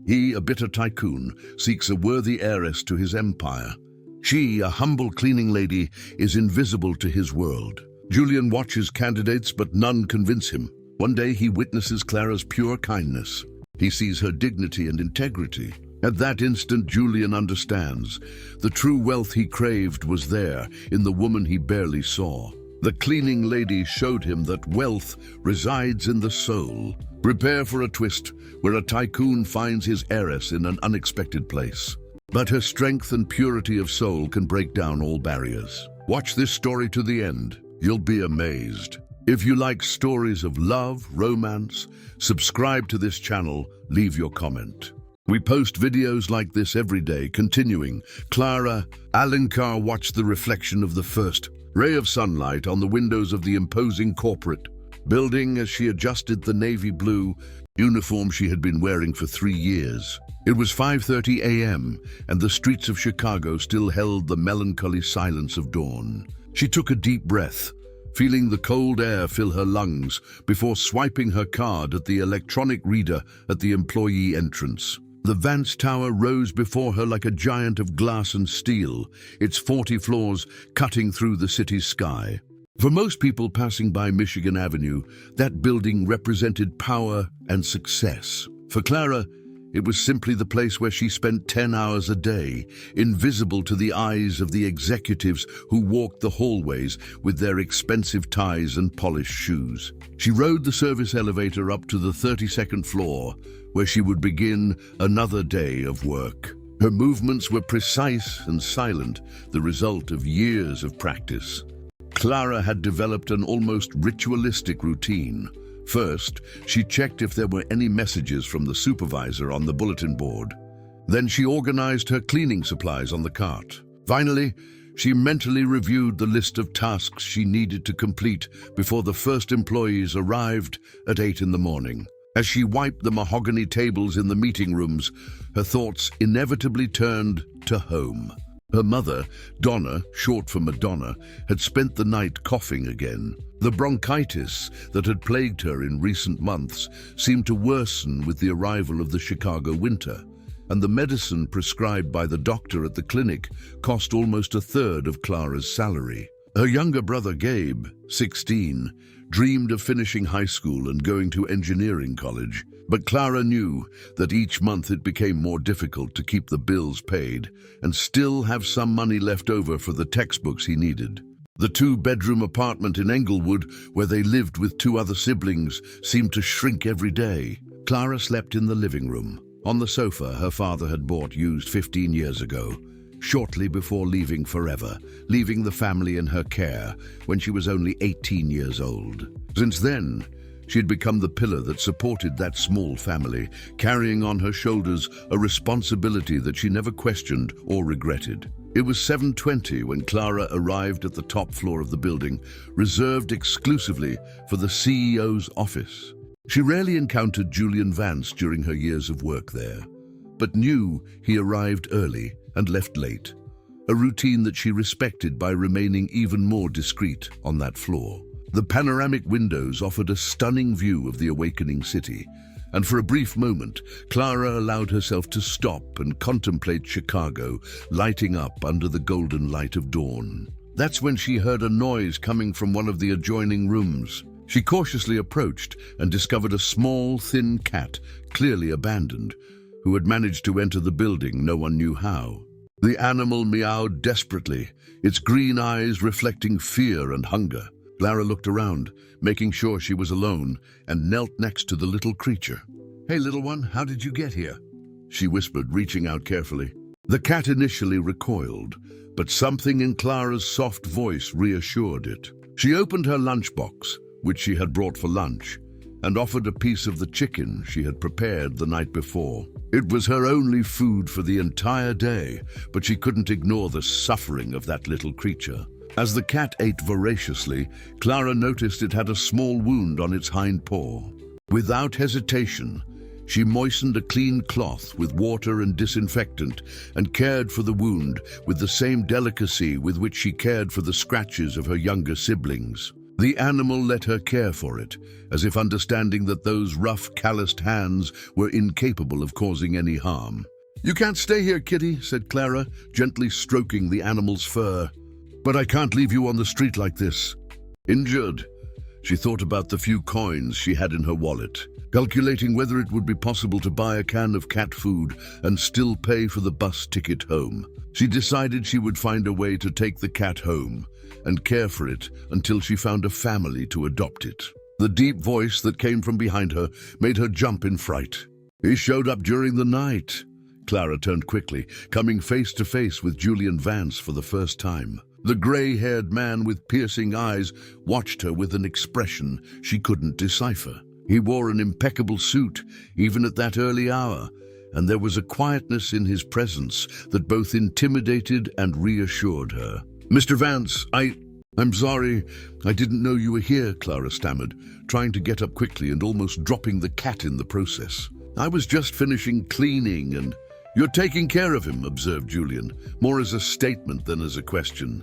He, a bitter tycoon, seeks a worthy heiress to his empire. She, a humble cleaning lady, is invisible to his world. Julian watches candidates, but none convince him. One day he witnesses Clara's pure kindness. He sees her dignity and integrity. At that instant, Julian understands. The true wealth he craved was there, in the woman he barely saw. The cleaning lady showed him that wealth resides in the soul. Prepare for a twist, where a tycoon finds his heiress in an unexpected place. But her strength and purity of soul can break down all barriers. Watch this story to the end. You'll be amazed. If you like stories of love, romance, subscribe to this channel, leave your comment. We post videos like this every day. Continuing, Clara Alencar watched the reflection of the first ray of sunlight on the windows of the imposing corporate building as she adjusted the navy blue uniform she had been wearing for 3 years. It was 5:30 a.m., and the streets of Chicago still held the melancholy silence of dawn. She took a deep breath, feeling the cold air fill her lungs before swiping her card at the electronic reader at the employee entrance. The Vance Tower rose before her like a giant of glass and steel, its 40 floors cutting through the city's sky. For most people passing by Michigan Avenue, that building represented power and success. For Clara, it was simply the place where she spent 10 hours a day, invisible to the eyes of the executives who walked the hallways with their expensive ties and polished shoes. She rode the service elevator up to the 32nd floor, where she would begin another day of work. Her movements were precise and silent, the result of years of practice. Clara had developed an almost ritualistic routine. First, she checked if there were any messages from the supervisor on the bulletin board. Then she organized her cleaning supplies on the cart. Finally, she mentally reviewed the list of tasks she needed to complete before the first employees arrived at 8 in the morning. As she wiped the mahogany tables in the meeting rooms, her thoughts inevitably turned to home. Her mother, Donna, short for Madonna, had spent the night coughing again. The bronchitis that had plagued her in recent months seemed to worsen with the arrival of the Chicago winter, and the medicine prescribed by the doctor at the clinic cost almost a third of Clara's salary. Her younger brother, Gabe, 16, dreamed of finishing high school and going to engineering college, but Clara knew that each month it became more difficult to keep the bills paid and still have some money left over for the textbooks he needed. The 2-bedroom apartment in Englewood, where they lived with 2 other siblings, seemed to shrink every day. Clara slept in the living room, on the sofa her father had bought used 15 years ago, shortly before leaving forever, leaving the family in her care when she was only 18 years old. Since then, she had become the pillar that supported that small family, carrying on her shoulders a responsibility that she never questioned or regretted. It was 7:20 when Clara arrived at the top floor of the building, reserved exclusively for the CEO's office. She rarely encountered Julian Vance during her years of work there, but knew he arrived early and left late, a routine that she respected by remaining even more discreet on that floor. The panoramic windows offered a stunning view of the awakening city, and for a brief moment, Clara allowed herself to stop and contemplate Chicago lighting up under the golden light of dawn. That's when she heard a noise coming from one of the adjoining rooms. She cautiously approached and discovered a small, thin cat, clearly abandoned, who had managed to enter the building no one knew how. The animal meowed desperately, its green eyes reflecting fear and hunger. Clara looked around, making sure she was alone, and knelt next to the little creature. "Hey, little one, how did you get here?" she whispered, reaching out carefully. The cat initially recoiled, but something in Clara's soft voice reassured it. She opened her lunchbox, which she had brought for lunch, and offered a piece of the chicken she had prepared the night before. It was her only food for the entire day, but she couldn't ignore the suffering of that little creature. As the cat ate voraciously, Clara noticed it had a small wound on its hind paw. Without hesitation, she moistened a clean cloth with water and disinfectant and cared for the wound with the same delicacy with which she cared for the scratches of her younger siblings. The animal let her care for it, as if understanding that those rough, calloused hands were incapable of causing any harm. "You can't stay here, kitty," said Clara, gently stroking the animal's fur. "But I can't leave you on the street like this." Injured, she thought about the few coins she had in her wallet, calculating whether it would be possible to buy a can of cat food and still pay for the bus ticket home. She decided she would find a way to take the cat home and care for it until she found a family to adopt it. The deep voice that came from behind her made her jump in fright. "He showed up during the night." Clara turned quickly, coming face to face with Julian Vance for the first time. The gray-haired man with piercing eyes watched her with an expression she couldn't decipher. He wore an impeccable suit, even at that early hour, and there was a quietness in his presence that both intimidated and reassured her. "Mr. Vance, I'm sorry, I didn't know you were here," Clara stammered, trying to get up quickly and almost dropping the cat in the process. "I was just finishing cleaning and—" "You're taking care of him," observed Julian, more as a statement than as a question.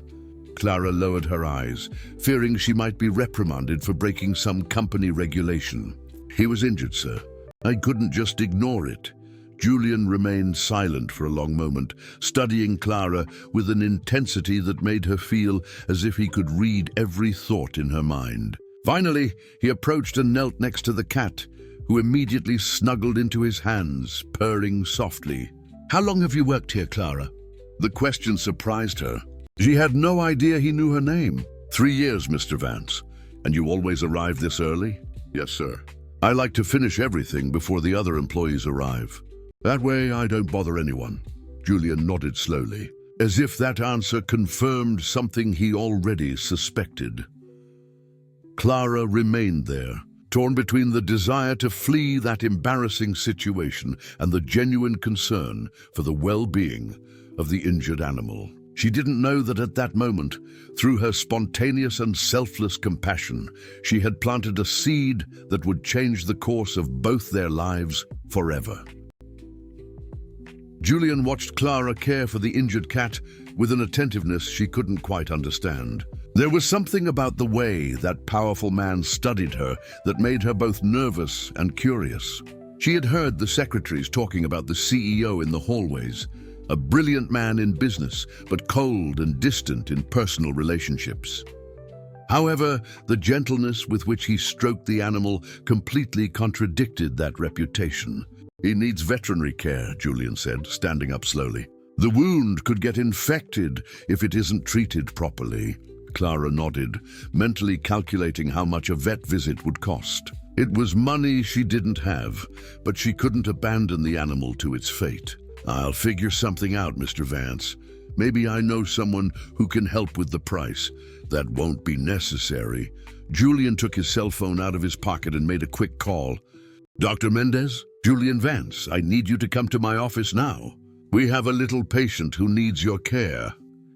Clara lowered her eyes, fearing she might be reprimanded for breaking some company regulation. "He was injured, sir. I couldn't just ignore it." Julian remained silent for a long moment, studying Clara with an intensity that made her feel as if he could read every thought in her mind. Finally, he approached and knelt next to the cat, who immediately snuggled into his hands, purring softly. "How long have you worked here, Clara?" The question surprised her. She had no idea he knew her name. 3 years, Mr. Vance. And you always arrive this early?" "Yes, sir. I like to finish everything before the other employees arrive. That way I don't bother anyone." Julian nodded slowly, as if that answer confirmed something he already suspected. Clara remained there, torn between the desire to flee that embarrassing situation and the genuine concern for the well-being of the injured animal. She didn't know that at that moment, through her spontaneous and selfless compassion, she had planted a seed that would change the course of both their lives forever. Julian watched Clara care for the injured cat with an attentiveness she couldn't quite understand. There was something about the way that powerful man studied her that made her both nervous and curious. She had heard the secretaries talking about the CEO in the hallways, a brilliant man in business, but cold and distant in personal relationships. However, the gentleness with which he stroked the animal completely contradicted that reputation. "He needs veterinary care," Julian said, standing up slowly. "The wound could get infected if it isn't treated properly." Clara nodded, mentally calculating how much a vet visit would cost. It was money she didn't have, but she couldn't abandon the animal to its fate. "I'll figure something out, Mr. Vance. Maybe I know someone who can help with the price." "That won't be necessary." Julian took his cell phone out of his pocket and made a quick call. "Dr. Mendez? Julian Vance, I need you to come to my office now. We have a little patient who needs your care."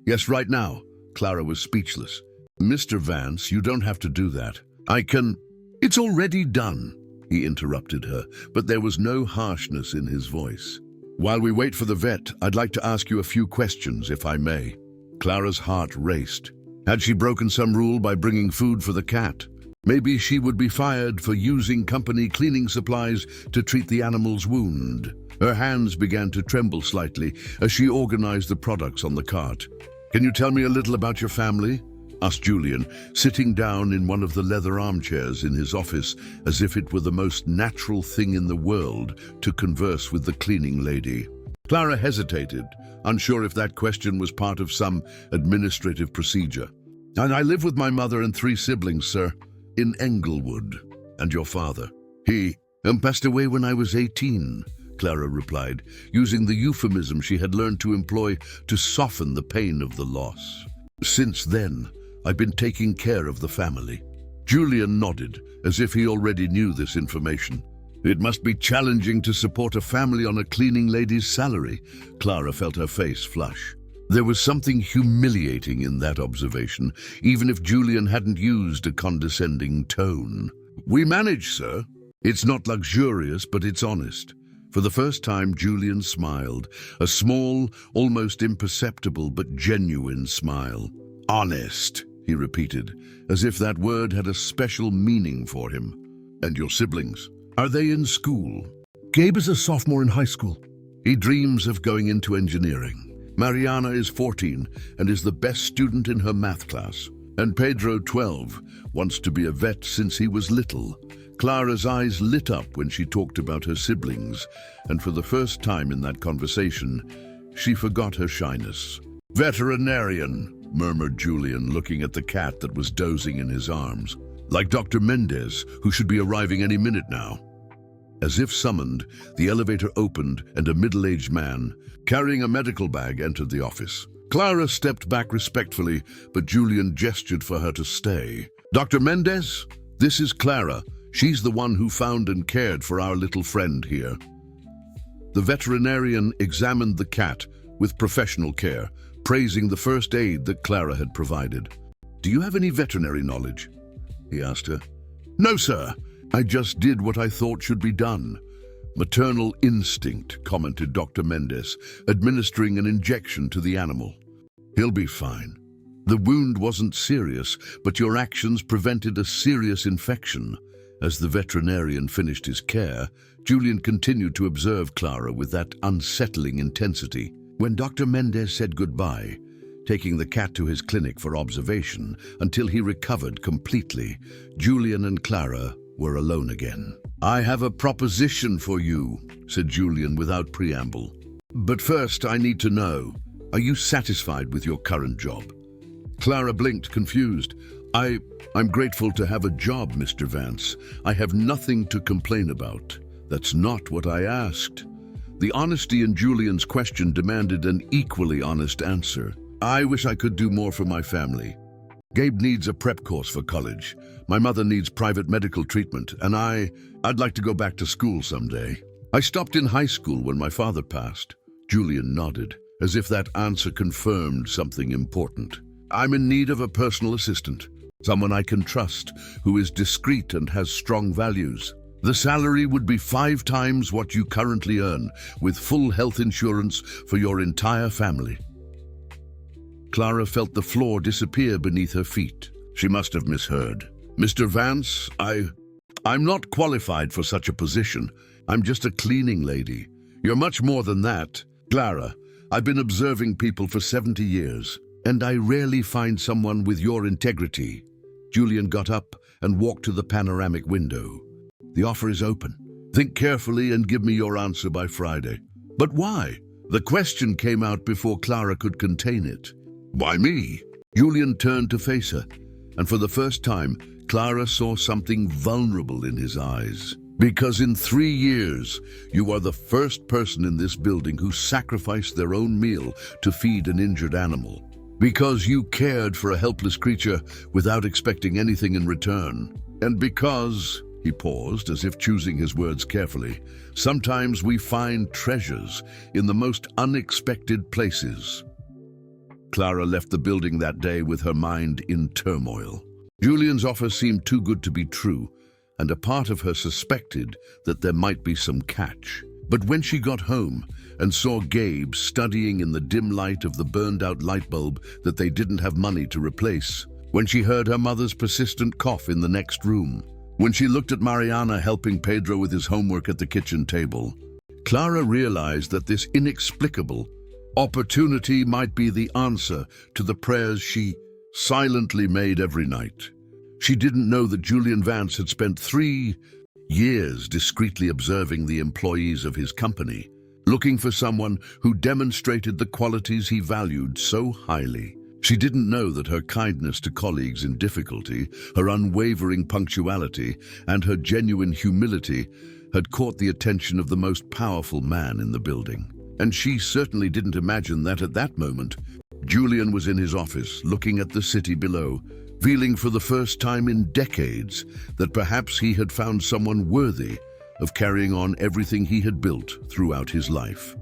"Yes, right now." Clara was speechless. "Mr. Vance, you don't have to do that. I can—" "It's already done," he interrupted her, but there was no harshness in his voice. "While we wait for the vet, I'd like to ask you a few questions, if I may." Clara's heart raced. Had she broken some rule by bringing food for the cat? Maybe she would be fired for using company cleaning supplies to treat the animal's wound. Her hands began to tremble slightly as she organized the products on the cart. "Can you tell me a little about your family?" asked Julian, sitting down in one of the leather armchairs in his office as if it were the most natural thing in the world to converse with the cleaning lady. Clara hesitated, unsure if that question was part of some administrative procedure. "And I live with my mother and 3 siblings, sir, in Englewood." "And your father?" He passed away when I was 18, Clara replied, using the euphemism she had learned to employ to soften the pain of the loss. "Since then, I've been taking care of the family." Julian nodded, as if he already knew this information. "It must be challenging to support a family on a cleaning lady's salary." Clara felt her face flush. There was something humiliating in that observation, even if Julian hadn't used a condescending tone. "We manage, sir. It's not luxurious, but it's honest." For the first time, Julian smiled, a small, almost imperceptible but genuine smile. "Honest," he repeated, as if that word had a special meaning for him. And your siblings? Are they in school? Gabe is a sophomore in high school. He dreams of going into engineering. Mariana is 14 and is the best student in her math class. And Pedro, 12, wants to be a vet since he was little. Clara's eyes lit up when she talked about her siblings, and for the first time in that conversation, she forgot her shyness. Veterinarian, murmured Julian, looking at the cat that was dozing in his arms. Like Dr. Mendez, who should be arriving any minute now. As if summoned, the elevator opened and a middle-aged man, carrying a medical bag, entered the office. Clara stepped back respectfully, but Julian gestured for her to stay. Dr. Mendez, this is Clara. She's the one who found and cared for our little friend here. The veterinarian examined the cat with professional care, praising the first aid that Clara had provided. Do you have any veterinary knowledge? He asked her. No, sir. I just did what I thought should be done. Maternal instinct, commented Dr. Mendez, administering an injection to the animal. He'll be fine. The wound wasn't serious, but your actions prevented a serious infection. As the veterinarian finished his care, Julian continued to observe Clara with that unsettling intensity. When Dr. Mendez said goodbye, taking the cat to his clinic for observation until he recovered completely, Julian and Clara were alone again. I have a proposition for you, said Julian without preamble. But first, I need to know, are you satisfied with your current job? Clara blinked, confused. I'm grateful to have a job, Mr. Vance. I have nothing to complain about. That's not what I asked. The honesty in Julian's question demanded an equally honest answer. I wish I could do more for my family. Gabe needs a prep course for college. My mother needs private medical treatment, and I'd like to go back to school someday. I stopped in high school when my father passed. Julian nodded, as if that answer confirmed something important. I'm in need of a personal assistant, someone I can trust, who is discreet and has strong values. The salary would be 5 times what you currently earn, with full health insurance for your entire family. Clara felt the floor disappear beneath her feet. She must have misheard. Mr. Vance, I'm not qualified for such a position. I'm just a cleaning lady. You're much more than that. Clara, I've been observing people for 70 years, and I rarely find someone with your integrity. Julian got up and walked to the panoramic window. The offer is open. Think carefully and give me your answer by Friday. But why? The question came out before Clara could contain it. Why me? Julian turned to face her, and for the first time, Clara saw something vulnerable in his eyes. Because in 3 years, you are the first person in this building who sacrificed their own meal to feed an injured animal. Because you cared for a helpless creature without expecting anything in return. And because, he paused as if choosing his words carefully, sometimes we find treasures in the most unexpected places. Clara left the building that day with her mind in turmoil. Julian's offer seemed too good to be true, and a part of her suspected that there might be some catch. But when she got home and saw Gabe studying in the dim light of the burned-out light bulb that they didn't have money to replace, when she heard her mother's persistent cough in the next room, when she looked at Mariana helping Pedro with his homework at the kitchen table, Clara realized that this inexplicable opportunity might be the answer to the prayers she silently made every night. She didn't know that Julian Vance had spent 3 years discreetly observing the employees of his company, looking for someone who demonstrated the qualities he valued so highly. She didn't know that her kindness to colleagues in difficulty, her unwavering punctuality, and her genuine humility had caught the attention of the most powerful man in the building. And she certainly didn't imagine that at that moment, Julian was in his office, looking at the city below, feeling for the first time in decades that perhaps he had found someone worthy of carrying on everything he had built throughout his life.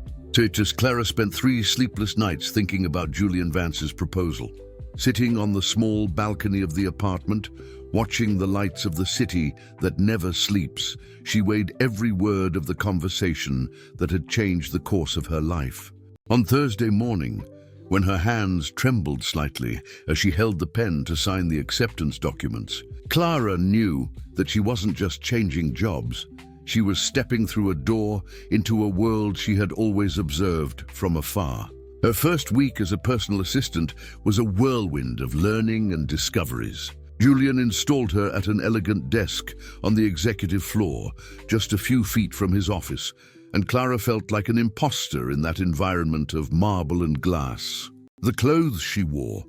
Clara spent 3 sleepless nights thinking about Julian Vance's proposal. Sitting on the small balcony of the apartment, watching the lights of the city that never sleeps, she weighed every word of the conversation that had changed the course of her life. On Thursday morning, when her hands trembled slightly as she held the pen to sign the acceptance documents. Clara knew that she wasn't just changing jobs. She was stepping through a door into a world she had always observed from afar. Her first week as a personal assistant was a whirlwind of learning and discoveries. Julian installed her at an elegant desk on the executive floor, just a few feet from his office, and Clara felt like an imposter in that environment of marble and glass. The clothes she wore,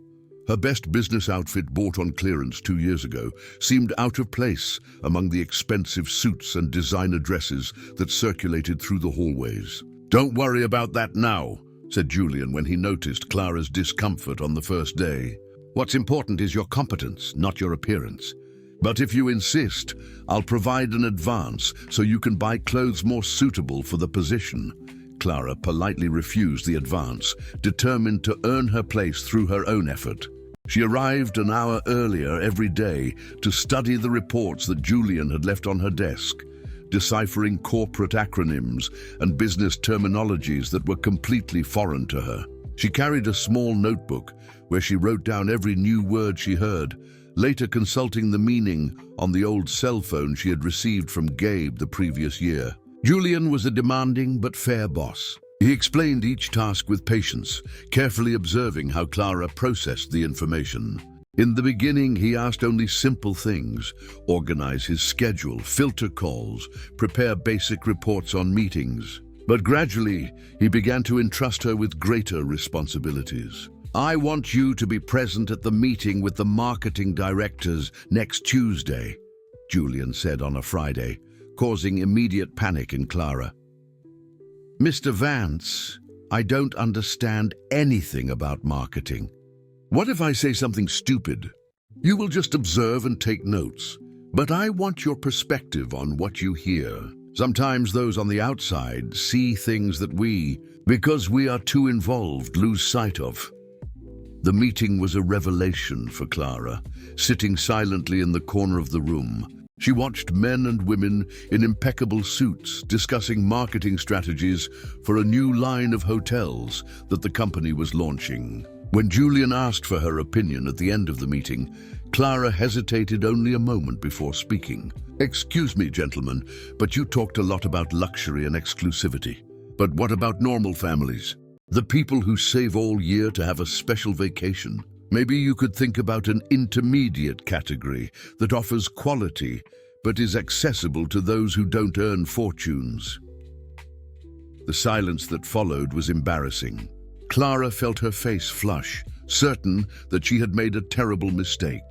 her best business outfit bought on clearance 2 years ago, seemed out of place among the expensive suits and designer dresses that circulated through the hallways. "Don't worry about that now," said Julian when he noticed Clara's discomfort on the first day. "What's important is your competence, not your appearance. But if you insist, I'll provide an advance so you can buy clothes more suitable for the position." Clara politely refused the advance, determined to earn her place through her own effort. She arrived an hour earlier every day to study the reports that Julian had left on her desk, deciphering corporate acronyms and business terminologies that were completely foreign to her. She carried a small notebook where she wrote down every new word she heard, later consulting the meaning on the old cell phone she had received from Gabe the previous year. Julian was a demanding but fair boss. He explained each task with patience, carefully observing how Clara processed the information. In the beginning, he asked only simple things: organize his schedule, filter calls, prepare basic reports on meetings. But gradually, he began to entrust her with greater responsibilities. "I want you to be present at the meeting with the marketing directors next Tuesday," Julian said on a Friday, causing immediate panic in Clara. "Mr. Vance, I don't understand anything about marketing." "What if I say something stupid? You will just observe and take notes. But I want your perspective on what you hear. Sometimes those on the outside see things that we, because we are too involved, lose sight of." The meeting was a revelation for Clara, sitting silently in the corner of the room. She watched men and women in impeccable suits discussing marketing strategies for a new line of hotels that the company was launching. When Julian asked for her opinion at the end of the meeting, Clara hesitated only a moment before speaking. "Excuse me, gentlemen, but you talked a lot about luxury and exclusivity. But what about normal families? The people who save all year to have a special vacation? Maybe you could think about an intermediate category that offers quality but is accessible to those who don't earn fortunes." The silence that followed was embarrassing. Clara felt her face flush, certain that she had made a terrible mistake.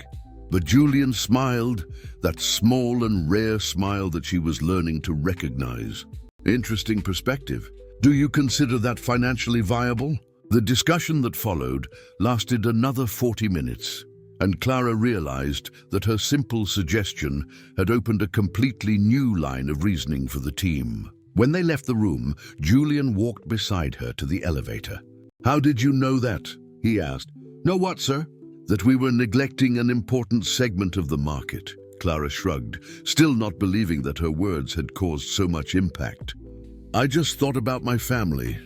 But Julian smiled, that small and rare smile that she was learning to recognize. "Interesting perspective. Do you consider that financially viable?" The discussion that followed lasted another 40 minutes, and Clara realized that her simple suggestion had opened a completely new line of reasoning for the team. When they left the room, Julian walked beside her to the elevator. "How did you know that?" he asked. "Know what, sir?" "That we were neglecting an important segment of the market." Clara shrugged, still not believing that her words had caused so much impact. "I just thought about my family.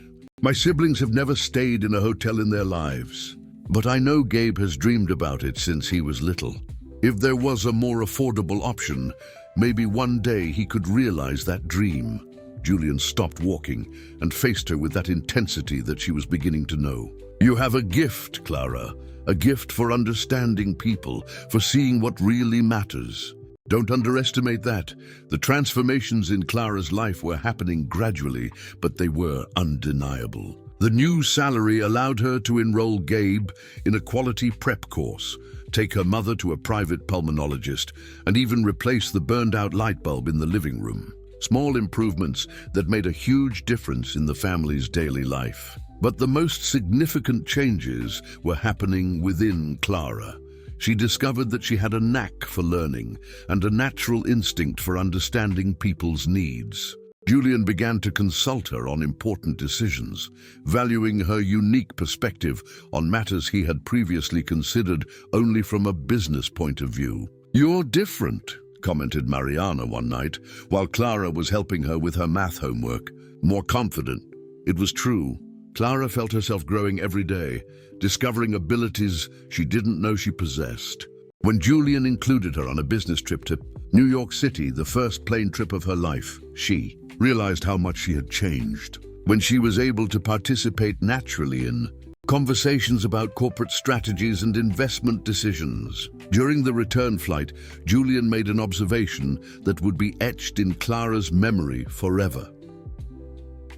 My siblings have never stayed in a hotel in their lives, but I know Gabe has dreamed about it since he was little. If there was a more affordable option, maybe one day he could realize that dream." Julian stopped walking and faced her with that intensity that she was beginning to know. "You have a gift, Clara, a gift for understanding people, for seeing what really matters. Don't underestimate that." The transformations in Clara's life were happening gradually, but they were undeniable. The new salary allowed her to enroll Gabe in a quality prep course, take her mother to a private pulmonologist, and even replace the burned-out light bulb in the living room. Small improvements that made a huge difference in the family's daily life. But the most significant changes were happening within Clara. She discovered that she had a knack for learning and a natural instinct for understanding people's needs. Julian began to consult her on important decisions, valuing her unique perspective on matters he had previously considered only from a business point of view. "You're different," commented Mariana one night, while Clara was helping her with her math homework. "More confident." It was true. Clara felt herself growing every day, discovering abilities she didn't know she possessed. When Julian included her on a business trip to New York City, the first plane trip of her life, she realized how much she had changed. When she was able to participate naturally in conversations about corporate strategies and investment decisions. During the return flight, Julian made an observation that would be etched in Clara's memory forever.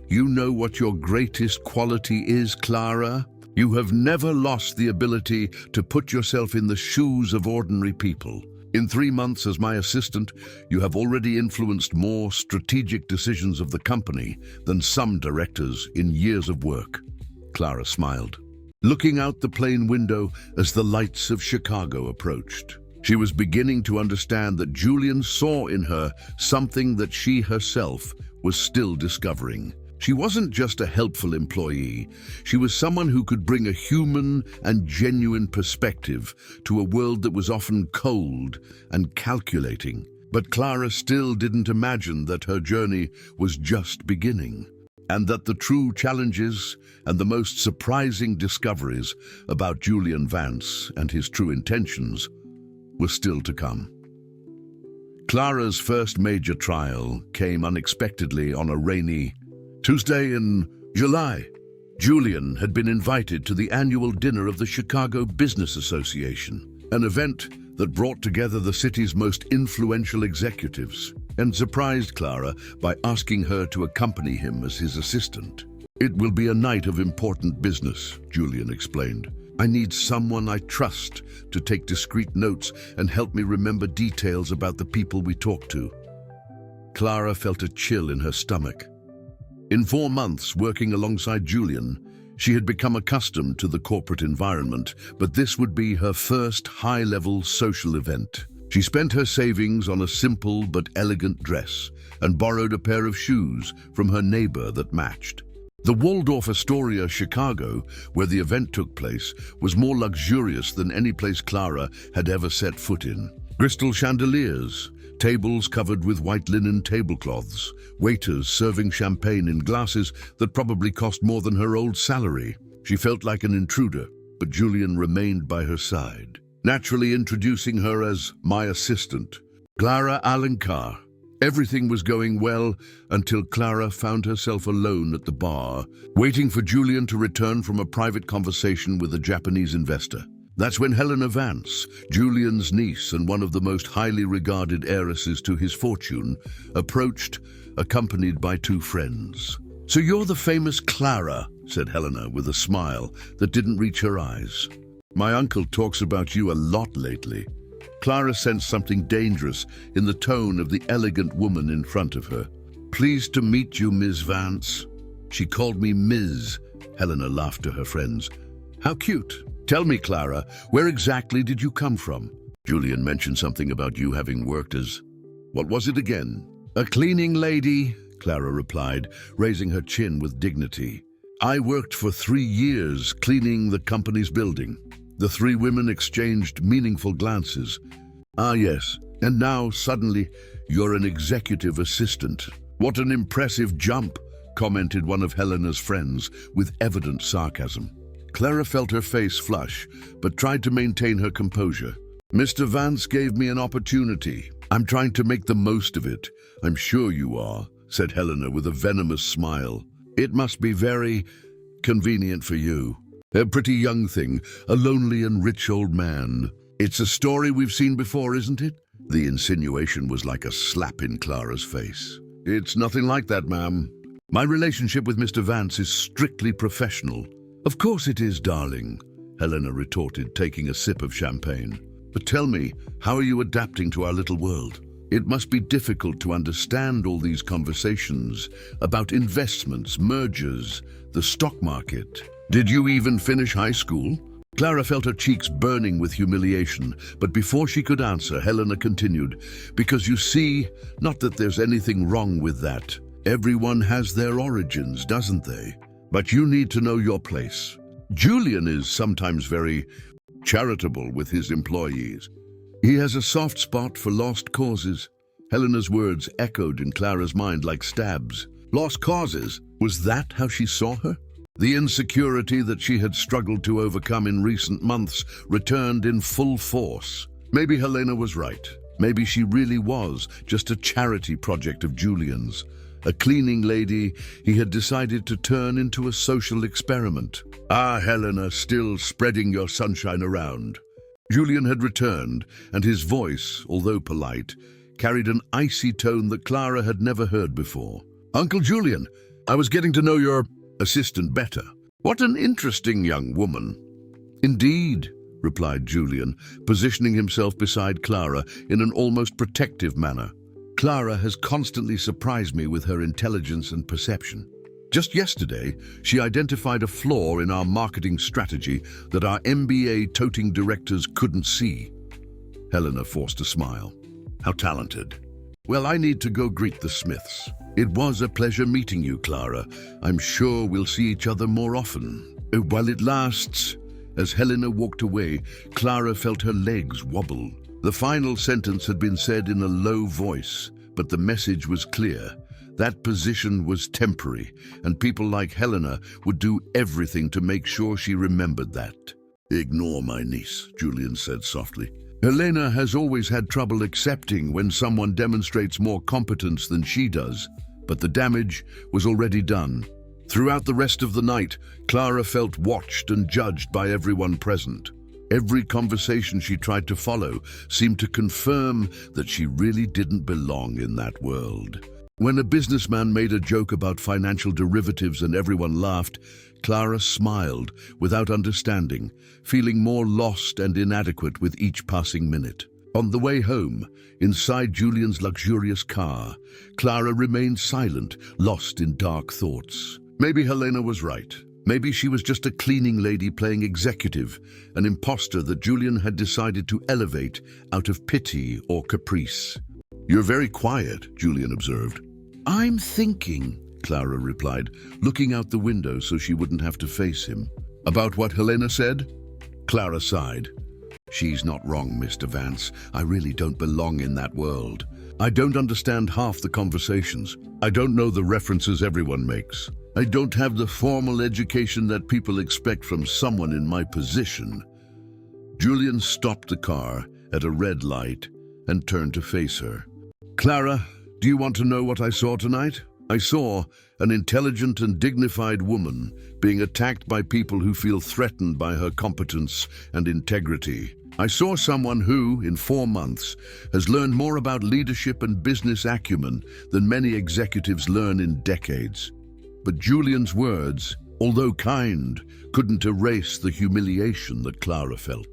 "You know what your greatest quality is, Clara? You have never lost the ability to put yourself in the shoes of ordinary people. In 3 months as my assistant, you have already influenced more strategic decisions of the company than some directors in years of work." Clara smiled, looking out the plane window as the lights of Chicago approached. She was beginning to understand that Julian saw in her something that she herself was still discovering. She wasn't just a helpful employee. She was someone who could bring a human and genuine perspective to a world that was often cold and calculating. But Clara still didn't imagine that her journey was just beginning, and that the true challenges and the most surprising discoveries about Julian Vance and his true intentions were still to come. Clara's first major trial came unexpectedly on a rainy Tuesday in July. Julian had been invited to the annual dinner of the Chicago Business Association, an event that brought together the city's most influential executives, and surprised Clara by asking her to accompany him as his assistant. "It will be a night of important business," Julian explained. "I need someone I trust to take discreet notes and help me remember details about the people we talk to." Clara felt a chill in her stomach. In 4 months working alongside Julian, she had become accustomed to the corporate environment, but this would be her first high-level social event. She spent her savings on a simple but elegant dress and borrowed a pair of shoes from her neighbor that matched. The Waldorf Astoria, Chicago, where the event took place, was more luxurious than any place Clara had ever set foot in. Crystal chandeliers, tables covered with white linen tablecloths, waiters serving champagne in glasses that probably cost more than her old salary. She felt like an intruder, but Julian remained by her side, naturally introducing her as my assistant, Clara Alencar. Everything was going well until Clara found herself alone at the bar, waiting for Julian to return from a private conversation with a Japanese investor. That's when Helena Vance, Julian's niece and one of the most highly regarded heiresses to his fortune, approached, accompanied by 2 friends. "So you're the famous Clara," said Helena with a smile that didn't reach her eyes. "My uncle talks about you a lot lately." Clara sensed something dangerous in the tone of the elegant woman in front of her. "Pleased to meet you, Ms. Vance." "She called me Ms." Helena laughed to her friends. "How cute. Tell me, Clara, where exactly did you come from?" "Julian mentioned something about you having worked as... what was it again?" "A cleaning lady," Clara replied, raising her chin with dignity. "I worked for 3 years cleaning the company's building." The 3 women exchanged meaningful glances. "Ah, yes. And now, suddenly, you're an executive assistant. What an impressive jump," commented one of Helena's friends with evident sarcasm. Clara felt her face flush, but tried to maintain her composure. "Mr. Vance gave me an opportunity. I'm trying to make the most of it." "I'm sure you are," said Helena with a venomous smile. "It must be very convenient for you. A pretty young thing, a lonely and rich old man. It's a story we've seen before, isn't it?" The insinuation was like a slap in Clara's face. "It's nothing like that, ma'am. My relationship with Mr. Vance is strictly professional." "Of course it is, darling," Helena retorted, taking a sip of champagne. "But tell me, how are you adapting to our little world? It must be difficult to understand all these conversations about investments, mergers, the stock market. Did you even finish high school?" Clara felt her cheeks burning with humiliation, but before she could answer, Helena continued, "Because you see, not that there's anything wrong with that. Everyone has their origins, doesn't they? But you need to know your place. Julian is sometimes very charitable with his employees. He has a soft spot for lost causes." Helena's words echoed in Clara's mind like stabs. Lost causes? Was that how she saw her? The insecurity that she had struggled to overcome in recent months returned in full force. Maybe Helena was right. Maybe she really was just a charity project of Julian's, a cleaning lady he had decided to turn into a social experiment. Ah, Helena, still spreading your sunshine around. Julian had returned, and his voice, although polite, carried an icy tone that Clara had never heard before. Uncle Julian, I was getting to know your assistant better. What an interesting young woman. Indeed, replied Julian, positioning himself beside Clara in an almost protective manner. Clara has constantly surprised me with her intelligence and perception. Just yesterday, she identified a flaw in our marketing strategy that our MBA-toting directors couldn't see. Helena forced a smile. How talented. Well, I need to go greet the Smiths. It was a pleasure meeting you, Clara. I'm sure we'll see each other more often. While it lasts. As Helena walked away, Clara felt her legs wobble. The final sentence had been said in a low voice, but the message was clear. That position was temporary, and people like Helena would do everything to make sure she remembered that. Ignore my niece, Julian said softly. Helena has always had trouble accepting when someone demonstrates more competence than she does, but the damage was already done. Throughout the rest of the night, Clara felt watched and judged by everyone present. Every conversation she tried to follow seemed to confirm that she really didn't belong in that world. When a businessman made a joke about financial derivatives and everyone laughed, Clara smiled without understanding, feeling more lost and inadequate with each passing minute. On the way home, inside Julian's luxurious car, Clara remained silent, lost in dark thoughts. Maybe Helena was right. Maybe she was just a cleaning lady playing executive, an imposter that Julian had decided to elevate out of pity or caprice. You're very quiet, Julian observed. I'm thinking, Clara replied, looking out the window so she wouldn't have to face him. About what Helena said? Clara sighed. She's not wrong, Mr. Vance. I really don't belong in that world. I don't understand half the conversations. I don't know the references everyone makes. I don't have the formal education that people expect from someone in my position. Julian stopped the car at a red light and turned to face her. Clara, do you want to know what I saw tonight? I saw an intelligent and dignified woman being attacked by people who feel threatened by her competence and integrity. I saw someone who, in 4 months, has learned more about leadership and business acumen than many executives learn in decades. But Julian's words, although kind, couldn't erase the humiliation that Clara felt.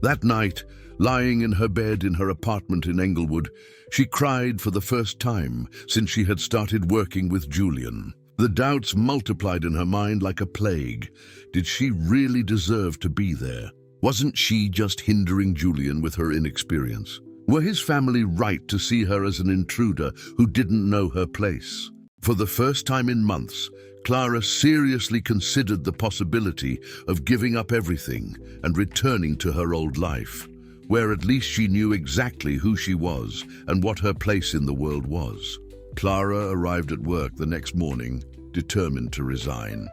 That night, lying in her bed in her apartment in Englewood, she cried for the first time since she had started working with Julian. The doubts multiplied in her mind like a plague. Did she really deserve to be there? Wasn't she just hindering Julian with her inexperience? Were his family right to see her as an intruder who didn't know her place? For the first time in months, Clara seriously considered the possibility of giving up everything and returning to her old life, where at least she knew exactly who she was and what her place in the world was. Clara arrived at work the next morning, determined to resign.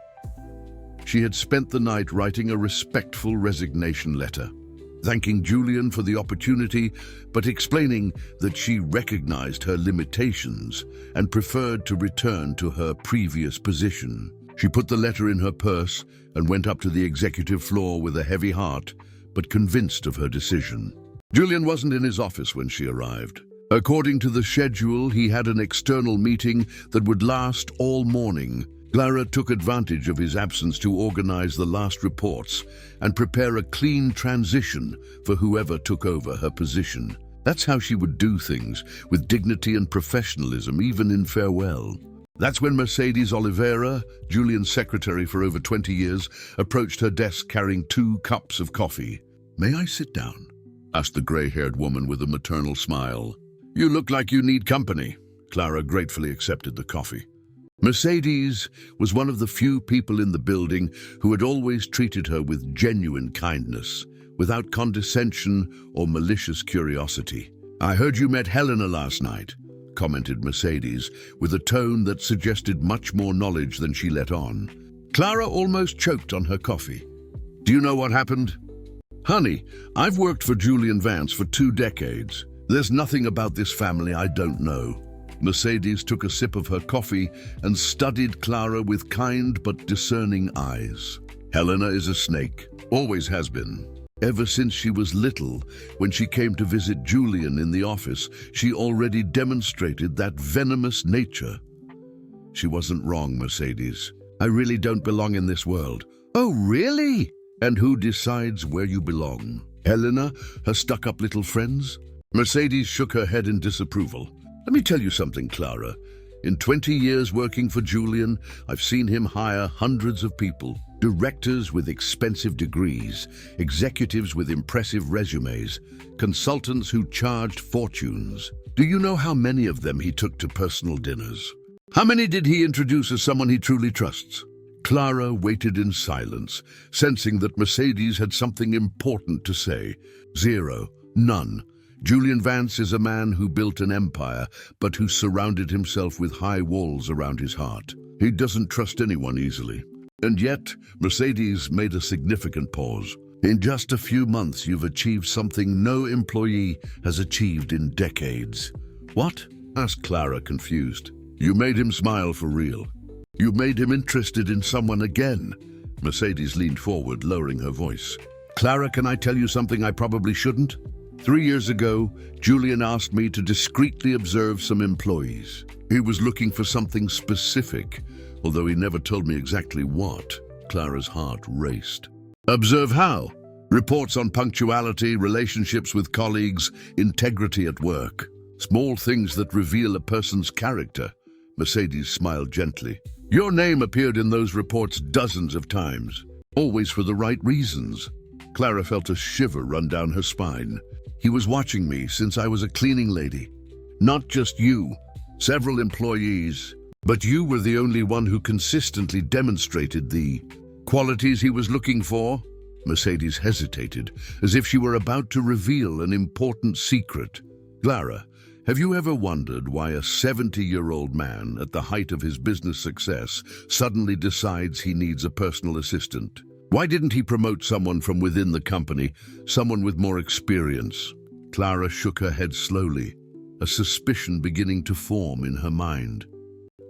She had spent the night writing a respectful resignation letter, thanking Julian for the opportunity, but explaining that she recognized her limitations and preferred to return to her previous position. She put the letter in her purse and went up to the executive floor with a heavy heart, but convinced of her decision. Julian wasn't in his office when she arrived. According to the schedule, he had an external meeting that would last all morning. Clara took advantage of his absence to organize the last reports and prepare a clean transition for whoever took over her position. That's how she would do things, with dignity and professionalism, even in farewell. That's when Mercedes Oliveira, Julian's secretary for over 20 years, approached her desk carrying 2 cups of coffee. "May I sit down?" asked the gray-haired woman with a maternal smile. "You look like you need company." Clara gratefully accepted the coffee. Mercedes was one of the few people in the building who had always treated her with genuine kindness, without condescension or malicious curiosity. "I heard you met Helena last night," commented Mercedes, with a tone that suggested much more knowledge than she let on. Clara almost choked on her coffee. Do you know what happened? Honey, I've worked for Julian Vance for 2 decades. There's nothing about this family I don't know. Mercedes took a sip of her coffee and studied Clara with kind but discerning eyes. Helena is a snake, always has been. Ever since she was little, when she came to visit Julian in the office, she already demonstrated that venomous nature. She wasn't wrong, Mercedes. I really don't belong in this world. Oh, really? And who decides where you belong? Helena, her stuck-up little friends? Mercedes shook her head in disapproval. Let me tell you something, Clara. In 20 years working for Julian, I've seen him hire hundreds of people. Directors with expensive degrees, executives with impressive resumes, consultants who charged fortunes. Do you know how many of them he took to personal dinners? How many did he introduce as someone he truly trusts? Clara waited in silence, sensing that Mercedes had something important to say. 0. None. Julian Vance is a man who built an empire, but who surrounded himself with high walls around his heart. He doesn't trust anyone easily. And yet, Mercedes made a significant pause. In just a few months, you've achieved something no employee has achieved in decades. What? Asked Clara, confused. You made him smile for real. You made him interested in someone again. Mercedes leaned forward, lowering her voice. Clara, can I tell you something I probably shouldn't? 3 years ago, Julian asked me to discreetly observe some employees. He was looking for something specific, although he never told me exactly what. Clara's heart raced. Observe how? Reports on punctuality, relationships with colleagues, integrity at work. Small things that reveal a person's character. Mercedes smiled gently. Your name appeared in those reports dozens of times, always for the right reasons. Clara felt a shiver run down her spine. He was watching me since I was a cleaning lady. Not just you, several employees, but you were the only one who consistently demonstrated the qualities he was looking for. Mercedes hesitated, as if she were about to reveal an important secret. Clara, have you ever wondered why a 70-year-old man at the height of his business success suddenly decides he needs a personal assistant? Why didn't he promote someone from within the company, someone with more experience? Clara shook her head slowly, a suspicion beginning to form in her mind.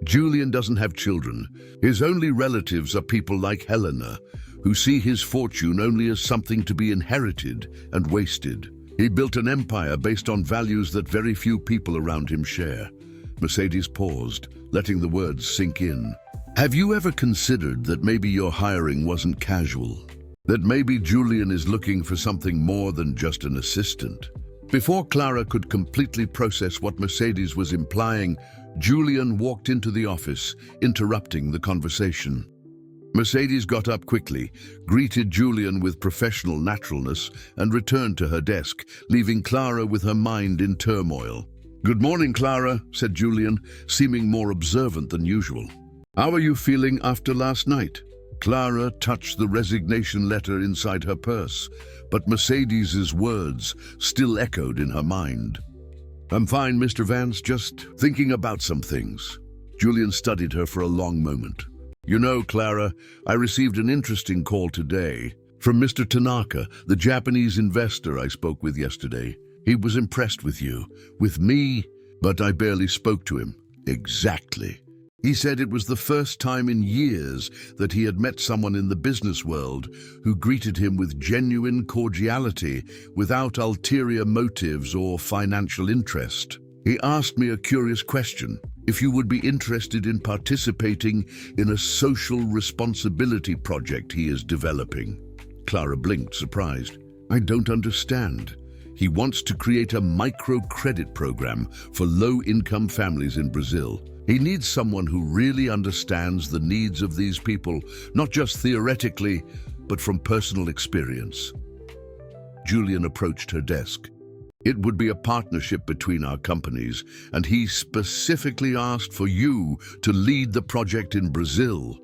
Julian doesn't have children. His only relatives are people like Helena, who see his fortune only as something to be inherited and wasted. He built an empire based on values that very few people around him share. Mercedes paused, letting the words sink in. Have you ever considered that maybe your hiring wasn't casual? That maybe Julian is looking for something more than just an assistant? Before Clara could completely process what Mercedes was implying, Julian walked into the office, interrupting the conversation. Mercedes got up quickly, greeted Julian with professional naturalness, and returned to her desk, leaving Clara with her mind in turmoil. Good morning, Clara, said Julian, seeming more observant than usual. How are you feeling after last night? Clara touched the resignation letter inside her purse, but Mercedes's words still echoed in her mind. I'm fine, Mr. Vance, just thinking about some things. Julian studied her for a long moment. You know, Clara, I received an interesting call today from Mr. Tanaka, the Japanese investor I spoke with yesterday. He was impressed with you, with me, but I barely spoke to him. Exactly. He said it was the first time in years that he had met someone in the business world who greeted him with genuine cordiality, without ulterior motives or financial interest. He asked me a curious question, if you would be interested in participating in a social responsibility project he is developing. Clara blinked, surprised. I don't understand. He wants to create a microcredit program for low-income families in Brazil. He needs someone who really understands the needs of these people, not just theoretically, but from personal experience. Julian approached her desk. It would be a partnership between our companies, and he specifically asked for you to lead the project in Brazil.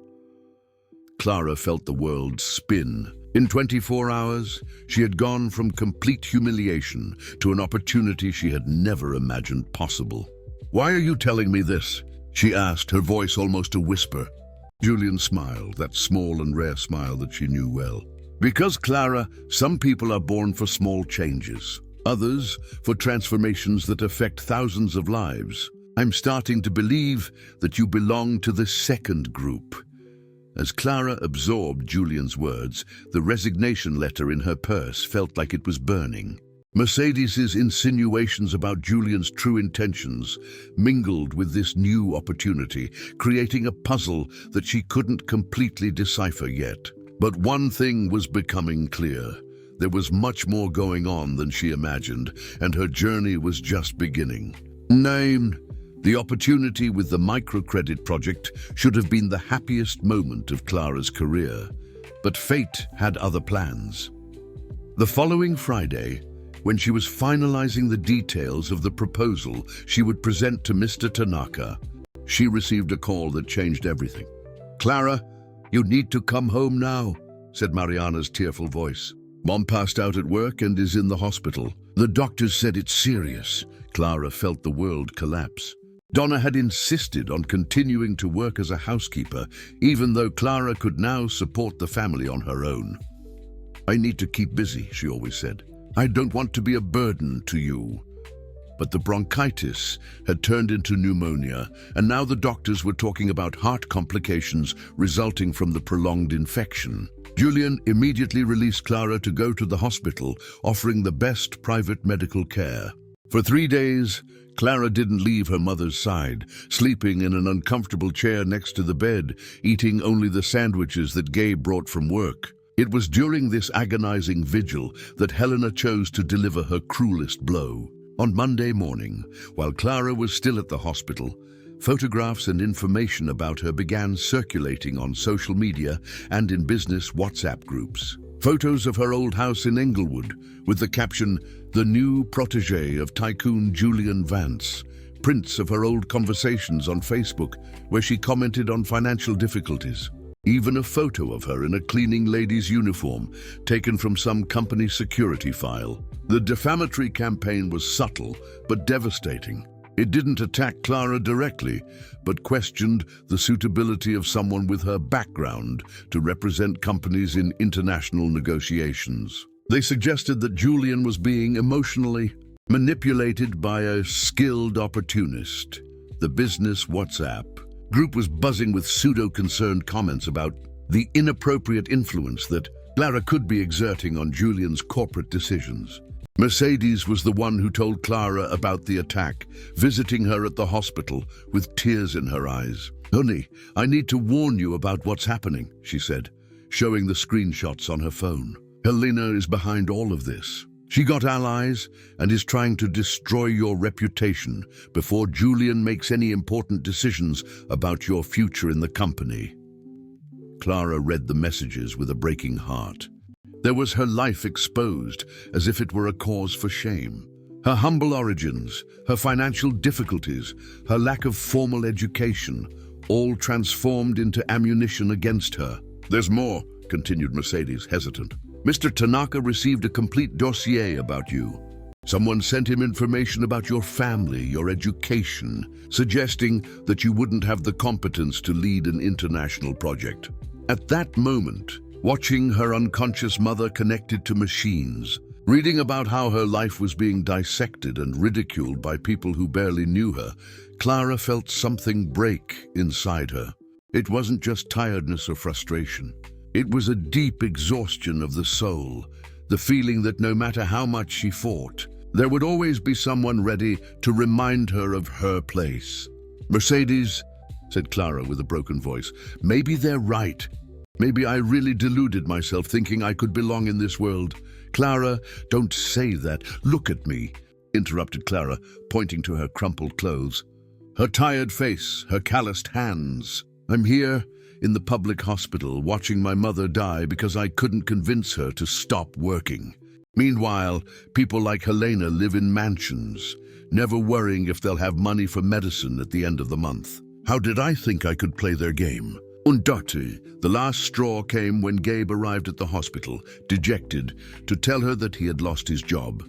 Clara felt the world spin. In 24 hours, she had gone from complete humiliation to an opportunity she had never imagined possible. Why are you telling me this? She asked, her voice almost a whisper. Julian smiled, that small and rare smile that she knew well. Because, Clara, some people are born for small changes, others for transformations that affect thousands of lives. I'm starting to believe that you belong to the second group. As Clara absorbed Julian's words, the resignation letter in her purse felt like it was burning. Mercedes's insinuations about Julian's true intentions mingled with this new opportunity, creating a puzzle that she couldn't completely decipher yet. But one thing was becoming clear. There was much more going on than she imagined, and her journey was just beginning. The opportunity with the microcredit project should have been the happiest moment of Clara's career, but fate had other plans. The following Friday, when she was finalizing the details of the proposal she would present to Mr. Tanaka, she received a call that changed everything. "Clara, you need to come home now," said Mariana's tearful voice. "Mom passed out at work and is in the hospital. The doctors said it's serious." Clara felt the world collapse. Donna had insisted on continuing to work as a housekeeper, even though Clara could now support the family on her own. "I need to keep busy," she always said. "I don't want to be a burden to you." But the bronchitis had turned into pneumonia, and now the doctors were talking about heart complications resulting from the prolonged infection. Julian immediately released Clara to go to the hospital, offering the best private medical care. For 3 days, Clara didn't leave her mother's side, sleeping in an uncomfortable chair next to the bed, eating only the sandwiches that Gabe brought from work. It was during this agonizing vigil that Helena chose to deliver her cruelest blow. On Monday morning, while Clara was still at the hospital, photographs and information about her began circulating on social media and in business WhatsApp groups. Photos of her old house in Englewood, with the caption, "The new protege of tycoon Julian Vance." Prints of her old conversations on Facebook, where she commented on financial difficulties. Even a photo of her in a cleaning lady's uniform, taken from some company security file. The defamatory campaign was subtle but devastating. It didn't attack Clara directly, but questioned the suitability of someone with her background to represent companies in international negotiations. They suggested that Julian was being emotionally manipulated by a skilled opportunist. The business WhatsApp group was buzzing with pseudo-concerned comments about the inappropriate influence that Clara could be exerting on Julian's corporate decisions. Mercedes was the one who told Clara about the attack, visiting her at the hospital with tears in her eyes. "Honey, I need to warn you about what's happening," she said, showing the screenshots on her phone. "Helena is behind all of this. She got allies and is trying to destroy your reputation before Julian makes any important decisions about your future in the company." Clara read the messages with a breaking heart. There was her life exposed as if it were a cause for shame. Her humble origins, her financial difficulties, her lack of formal education, all transformed into ammunition against her. "There's more," continued Mercedes, hesitant. "Mr. Tanaka received a complete dossier about you. Someone sent him information about your family, your education, suggesting that you wouldn't have the competence to lead an international project." At that moment, watching her unconscious mother connected to machines, reading about how her life was being dissected and ridiculed by people who barely knew her, Clara felt something break inside her. It wasn't just tiredness or frustration. It was a deep exhaustion of the soul, the feeling that no matter how much she fought, there would always be someone ready to remind her of her place. "Mercedes," said Clara with a broken voice, "maybe they're right. Maybe I really deluded myself thinking I could belong in this world." "Clara, don't say that. Look at me," interrupted Clara, pointing to her crumpled clothes. Her tired face, her calloused hands. "I'm here in the public hospital watching my mother die because I couldn't convince her to stop working. Meanwhile, people like Helena live in mansions, never worrying if they'll have money for medicine at the end of the month. How did I think I could play their game?" Undati, the last straw came when Gabe arrived at the hospital, dejected, to tell her that he had lost his job.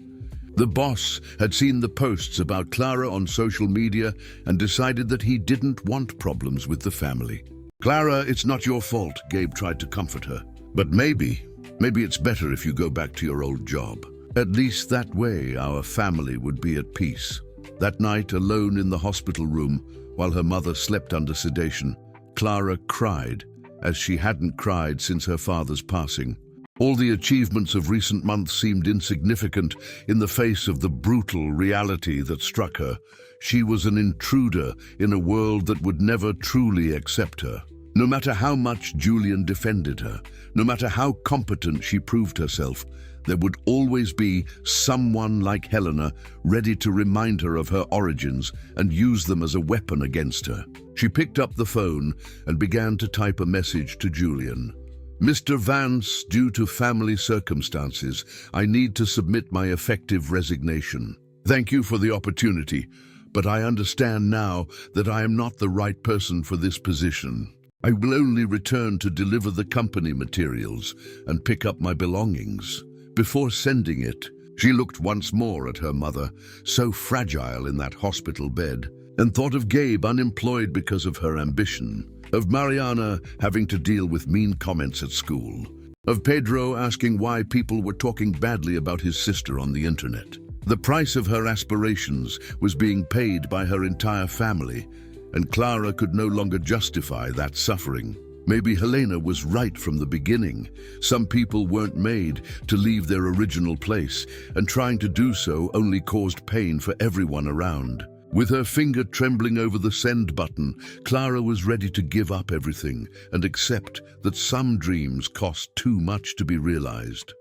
The boss had seen the posts about Clara on social media and decided that he didn't want problems with the family. "Clara, it's not your fault," Gabe tried to comfort her. "But maybe it's better if you go back to your old job. At least that way our family would be at peace." That night, alone in the hospital room, while her mother slept under sedation, Clara cried, as she hadn't cried since her father's passing. All the achievements of recent months seemed insignificant in the face of the brutal reality that struck her. She was an intruder in a world that would never truly accept her. No matter how much Julian defended her, no matter how competent she proved herself, there would always be someone like Helena ready to remind her of her origins and use them as a weapon against her. She picked up the phone and began to type a message to Julian. "Mr. Vance, due to family circumstances, I need to submit my effective resignation. Thank you for the opportunity, but I understand now that I am not the right person for this position. I will only return to deliver the company materials and pick up my belongings." Before sending it, she looked once more at her mother, so fragile in that hospital bed, and thought of Gabe unemployed because of her ambition, of Mariana having to deal with mean comments at school, of Pedro asking why people were talking badly about his sister on the internet. The price of her aspirations was being paid by her entire family, and Clara could no longer justify that suffering. Maybe Helena was right from the beginning. Some people weren't made to leave their original place, and trying to do so only caused pain for everyone around. With her finger trembling over the send button, Clara was ready to give up everything and accept that some dreams cost too much to be realized.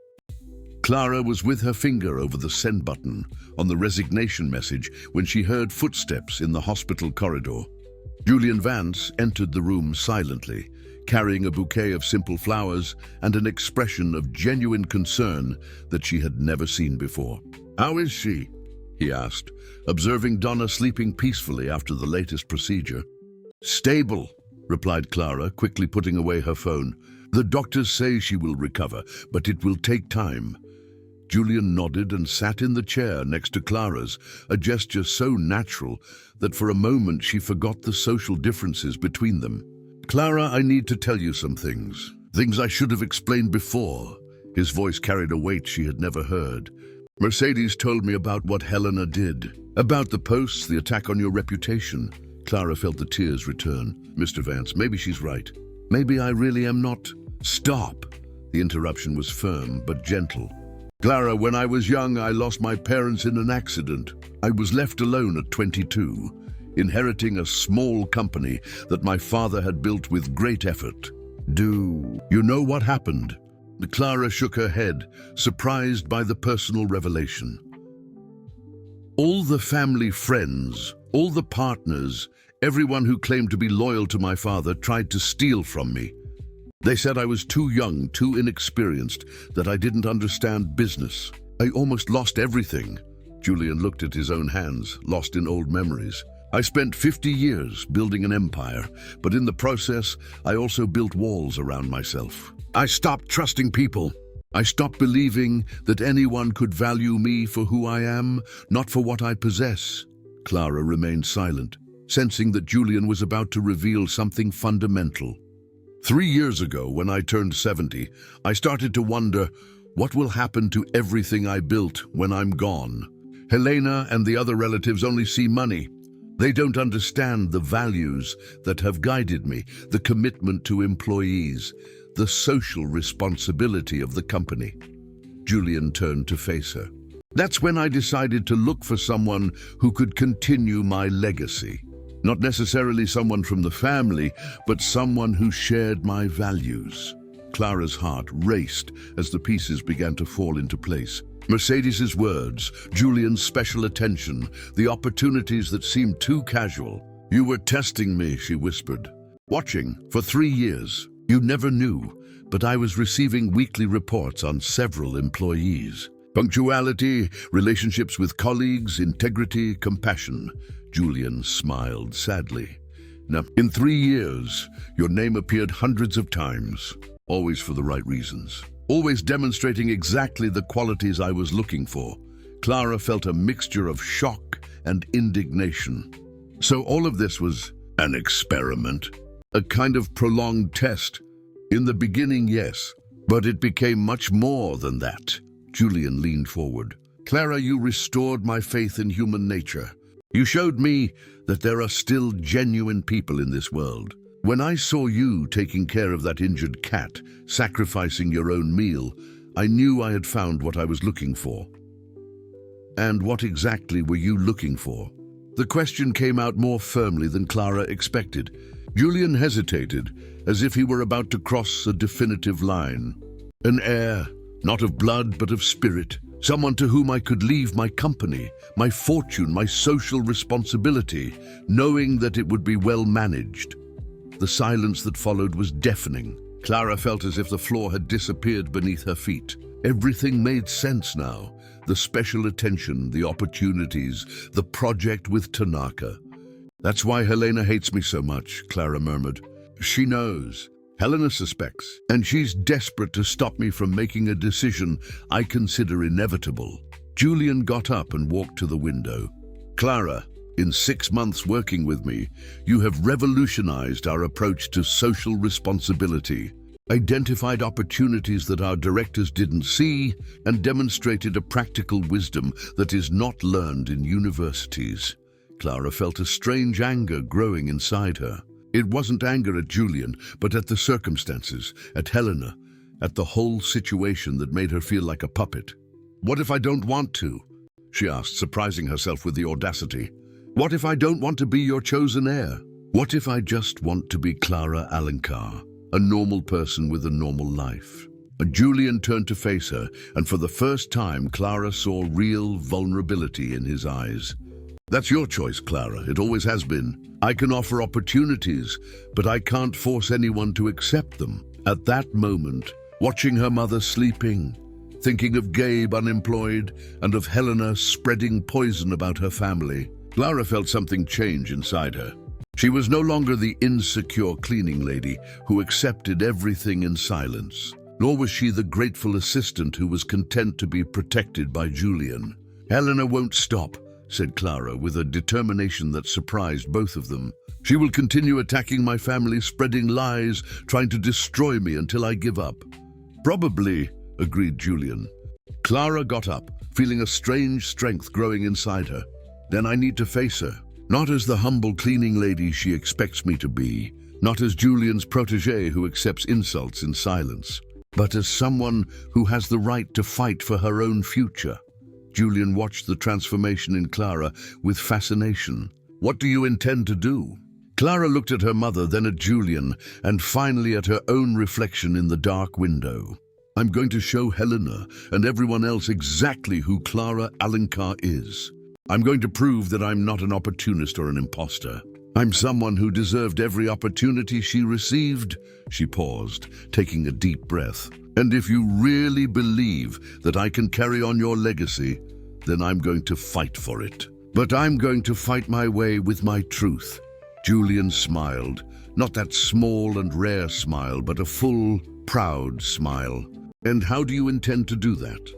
Clara was with her finger over the send button on the resignation message when she heard footsteps in the hospital corridor. Julian Vance entered the room silently, carrying a bouquet of simple flowers and an expression of genuine concern that she had never seen before. "How is she?" he asked, observing Donna sleeping peacefully after the latest procedure. "Stable," replied Clara, quickly putting away her phone. "The doctors say she will recover, but it will take time." Julian nodded and sat in the chair next to Clara's, a gesture so natural that for a moment she forgot the social differences between them. "Clara, I need to tell you some things. Things I should have explained before." His voice carried a weight she had never heard. "Mercedes told me about what Helena did. About the posts, the attack on your reputation." Clara felt the tears return. "Mr. Vance, maybe she's right. Maybe I really am not." "Stop!" The interruption was firm but gentle. "Clara, when I was young, I lost my parents in an accident. I was left alone at 22. Inheriting a small company that my father had built with great effort. Do you know what happened?" Clara shook her head, surprised by the personal revelation. "All the family friends, all the partners, everyone who claimed to be loyal to my father tried to steal from me. They said I was too young, too inexperienced, that I didn't understand business. I almost lost everything." Julian looked at his own hands, lost in old memories. "I spent 50 years building an empire, but in the process, I also built walls around myself. I stopped trusting people. I stopped believing that anyone could value me for who I am, not for what I possess." Clara remained silent, sensing that Julian was about to reveal something fundamental. 3 years ago, when I turned 70, I started to wonder, what will happen to everything I built when I'm gone? Helena and the other relatives only see money. They don't understand the values that have guided me, the commitment to employees, the social responsibility of the company. Julian turned to face her. "That's when I decided to look for someone who could continue my legacy. Not necessarily someone from the family, but someone who shared my values." Clara's heart raced as the pieces began to fall into place. Mercedes's words, Julian's special attention, the opportunities that seemed too casual. "You were testing me," she whispered. "Watching for 3 years. You never knew, but I was receiving weekly reports on several employees. Punctuality, relationships with colleagues, integrity, compassion." Julian smiled sadly. "Now, in 3 years, your name appeared hundreds of times, always for the right reasons. Always demonstrating exactly the qualities I was looking for." Clara felt a mixture of shock and indignation. "So all of this was an experiment?" A kind of prolonged test. In the beginning, yes, but it became much more than that. Julian leaned forward. Clara, you restored my faith in human nature. You showed me that there are still genuine people in this world. When I saw you taking care of that injured cat, sacrificing your own meal, I knew I had found what I was looking for. And what exactly were you looking for? The question came out more firmly than Clara expected. Julian hesitated, as if he were about to cross a definitive line. An heir, not of blood but of spirit. Someone to whom I could leave my company, my fortune, my social responsibility, knowing that it would be well managed. The silence that followed was deafening. Clara felt as if the floor had disappeared beneath her feet. Everything made sense now. The special attention, the opportunities, the project with Tanaka. That's why Helena hates me so much, Clara murmured. She knows. Helena suspects, and she's desperate to stop me from making a decision I consider inevitable. Julian got up and walked to the window. Clara, in 6 months working with me, you have revolutionized our approach to social responsibility, identified opportunities that our directors didn't see, and demonstrated a practical wisdom that is not learned in universities. Clara felt a strange anger growing inside her. It wasn't anger at Julian, but at the circumstances, at Helena, at the whole situation that made her feel like a puppet. What if I don't want to? She asked, surprising herself with the audacity. What if I don't want to be your chosen heir? What if I just want to be Clara Alencar, a normal person with a normal life? Julian turned to face her, and for the first time, Clara saw real vulnerability in his eyes. That's your choice, Clara. It always has been. I can offer opportunities, but I can't force anyone to accept them. At that moment, watching her mother sleeping, thinking of Gabe unemployed, and of Helena spreading poison about her family, Clara felt something change inside her. She was no longer the insecure cleaning lady who accepted everything in silence, nor was she the grateful assistant who was content to be protected by Julian. Helena won't stop, said Clara with a determination that surprised both of them. She will continue attacking my family, spreading lies, trying to destroy me until I give up. Probably, agreed Julian. Clara got up, feeling a strange strength growing inside her. Then I need to face her, not as the humble cleaning lady she expects me to be, not as Julian's protégé who accepts insults in silence, but as someone who has the right to fight for her own future. Julian watched the transformation in Clara with fascination. What do you intend to do? Clara looked at her mother, then at Julian, and finally at her own reflection in the dark window. I'm going to show Helena and everyone else exactly who Clara Alencar is. I'm going to prove that I'm not an opportunist or an imposter. I'm someone who deserved every opportunity she received. She paused, taking a deep breath. And if you really believe that I can carry on your legacy, then I'm going to fight for it. But I'm going to fight my way with my truth. Julian smiled, not that small and rare smile, but a full, proud smile. And how do you intend to do that?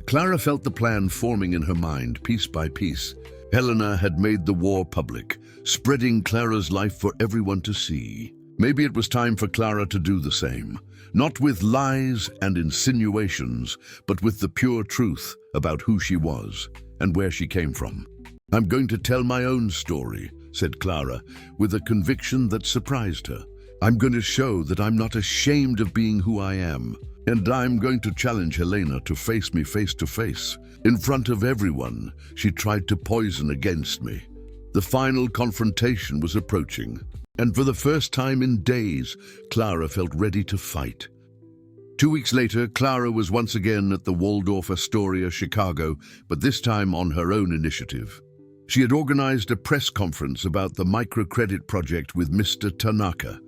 Clara felt the plan forming in her mind, piece by piece. Helena had made the war public, spreading Clara's life for everyone to see. Maybe it was time for Clara to do the same. Not with lies and insinuations, but with the pure truth about who she was and where she came from. I'm going to tell my own story, said Clara, with a conviction that surprised her. I'm going to show that I'm not ashamed of being who I am, and I'm going to challenge Helena to face me face to face. In front of everyone, she tried to poison against me. The final confrontation was approaching, and for the first time in days, Clara felt ready to fight. 2 weeks later, Clara was once again at the Waldorf Astoria, Chicago, but this time on her own initiative. She had organized a press conference about the microcredit project with Mr. Tanaka,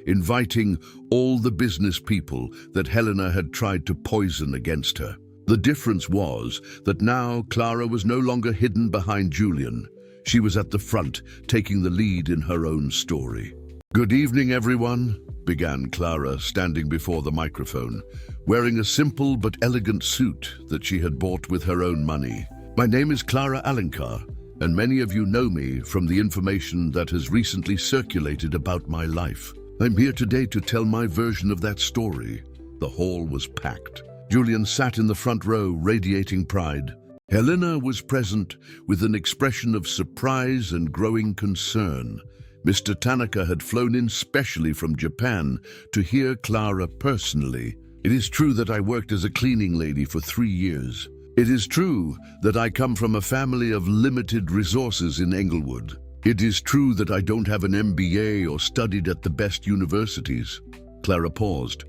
inviting all the business people that Helena had tried to poison against her. The difference was that now Clara was no longer hidden behind Julian. She was at the front, taking the lead in her own story. Good evening, everyone, began Clara, standing before the microphone, wearing a simple but elegant suit that she had bought with her own money. My name is Clara Alencar, and many of you know me from the information that has recently circulated about my life. I'm here today to tell my version of that story. The hall was packed. Julian sat in the front row, radiating pride. Helena was present with an expression of surprise and growing concern. Mr. Tanaka had flown in specially from Japan to hear Clara personally. It is true that I worked as a cleaning lady for 3 years. It is true that I come from a family of limited resources in Englewood. It is true that I don't have an MBA or studied at the best universities. Clara paused,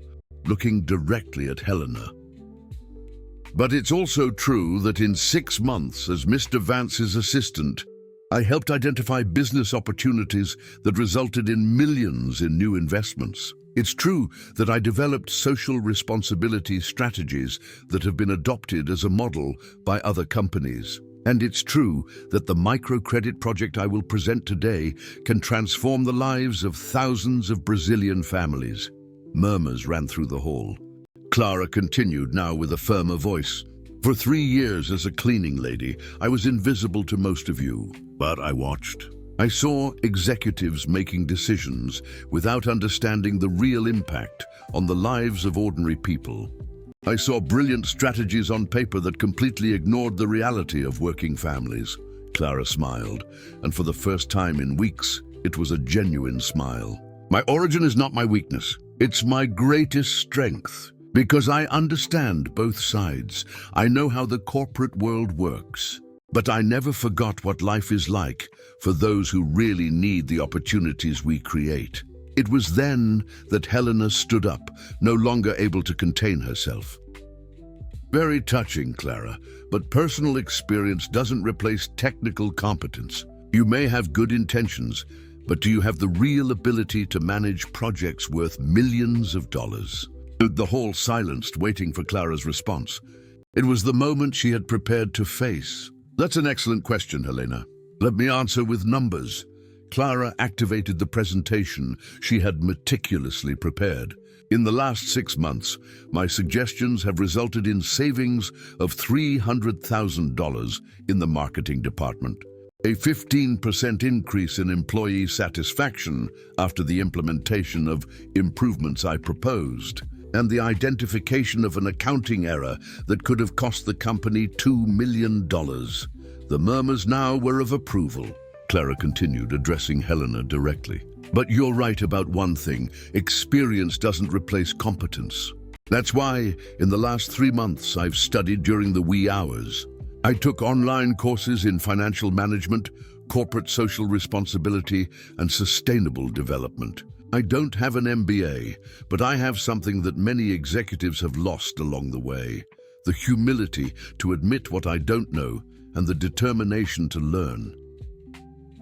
looking directly at Helena. But it's also true that in 6 months as Mr. Vance's assistant, I helped identify business opportunities that resulted in millions in new investments. It's true that I developed social responsibility strategies that have been adopted as a model by other companies. And it's true that the microcredit project I will present today can transform the lives of thousands of Brazilian families. Murmurs ran through the hall. Clara continued, now with a firmer voice. For 3 years as a cleaning lady, I was invisible to most of you, but I watched. I saw executives making decisions without understanding the real impact on the lives of ordinary people. I saw brilliant strategies on paper that completely ignored the reality of working families. Clara smiled, and for the first time in weeks, it was a genuine smile. My origin is not my weakness. It's my greatest strength. Because I understand both sides. I know how the corporate world works. But I never forgot what life is like for those who really need the opportunities we create. It was then that Helena stood up, no longer able to contain herself. Very touching, Clara, but personal experience doesn't replace technical competence. You may have good intentions, but do you have the real ability to manage projects worth millions of dollars? The hall silenced, waiting for Clara's response. It was the moment she had prepared to face. That's an excellent question, Helena. Let me answer with numbers. Clara activated the presentation she had meticulously prepared. In the last 6 months, my suggestions have resulted in savings of $300,000 in the marketing department. A 15% increase in employee satisfaction after the implementation of improvements I proposed, and the identification of an accounting error that could have cost the company $2 million. The murmurs now were of approval. Clara continued, addressing Helena directly. But you're right about one thing. Experience doesn't replace competence. That's why, in the last 3 months, I've studied during the wee hours. I took online courses in financial management, corporate social responsibility, and sustainable development. I don't have an MBA, but I have something that many executives have lost along the way: the humility to admit what I don't know and the determination to learn.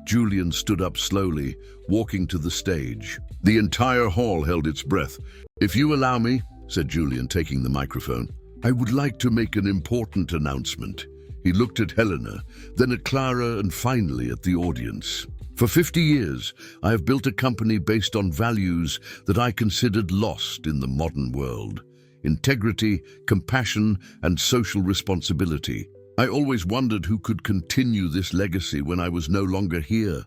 Julian stood up slowly, walking to the stage. The entire hall held its breath. "If you allow me," said Julian, taking the microphone, "I would like to make an important announcement." He looked at Helena, then at Clara, and finally at the audience. For 50 years, I have built a company based on values that I considered lost in the modern world: integrity, compassion, and social responsibility. I always wondered who could continue this legacy when I was no longer here.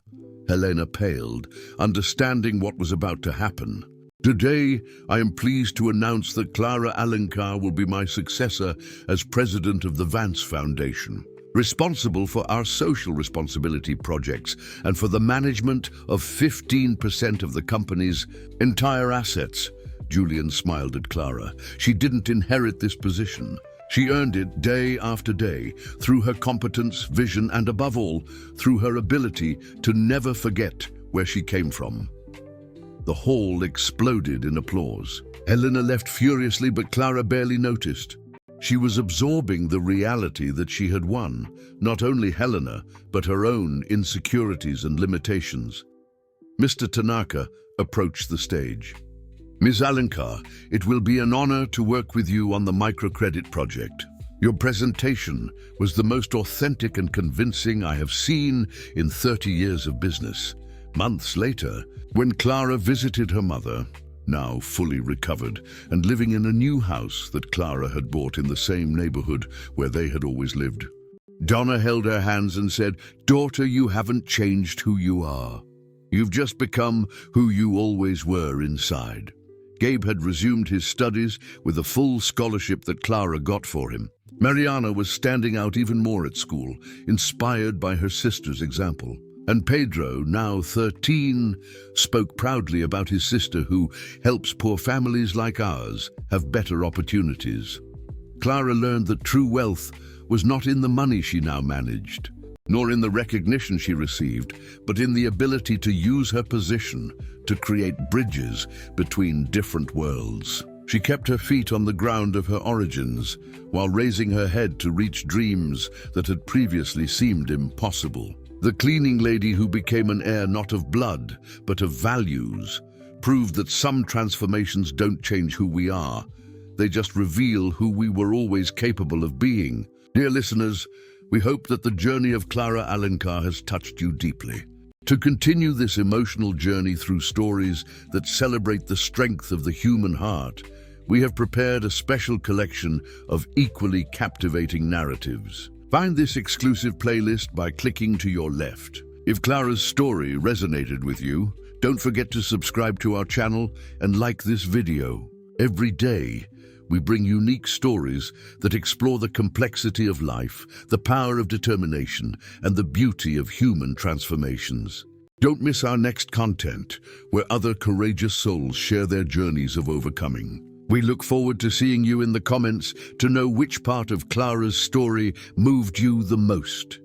Helena paled, understanding what was about to happen. Today, I am pleased to announce that Clara Alencar will be my successor as president of the Vance Foundation, responsible for our social responsibility projects and for the management of 15% of the company's entire assets. Julian smiled at Clara. She didn't inherit this position. She earned it day after day through her competence, vision, and above all, through her ability to never forget where she came from. The hall exploded in applause. Helena left furiously, but Clara barely noticed. She was absorbing the reality that she had won, not only Helena, but her own insecurities and limitations. Mr. Tanaka approached the stage. "Ms. Alencar, it will be an honor to work with you on the microcredit project. Your presentation was the most authentic and convincing I have seen in 30 years of business." Months later, when Clara visited her mother, now fully recovered and living in a new house that Clara had bought in the same neighborhood where they had always lived, Donna held her hands and said, "Daughter, you haven't changed who you are." You've just become who you always were inside. Gabe had resumed his studies with a full scholarship that Clara got for him. Mariana was standing out even more at school, inspired by her sister's example. And Pedro, now 13, spoke proudly about his sister who helps poor families like ours have better opportunities. Clara learned that true wealth was not in the money she now managed, nor in the recognition she received, but in the ability to use her position to create bridges between different worlds. She kept her feet on the ground of her origins, while raising her head to reach dreams that had previously seemed impossible. The cleaning lady who became an heir not of blood, but of values, proved that some transformations don't change who we are. They just reveal who we were always capable of being. Dear listeners, we hope that the journey of Clara Alencar has touched you deeply. To continue this emotional journey through stories that celebrate the strength of the human heart, we have prepared a special collection of equally captivating narratives. Find this exclusive playlist by clicking to your left. If Clara's story resonated with you, don't forget to subscribe to our channel and like this video. Every day, we bring unique stories that explore the complexity of life, the power of determination, and the beauty of human transformations. Don't miss our next content, where other courageous souls share their journeys of overcoming. We look forward to seeing you in the comments to know which part of Clara's story moved you the most.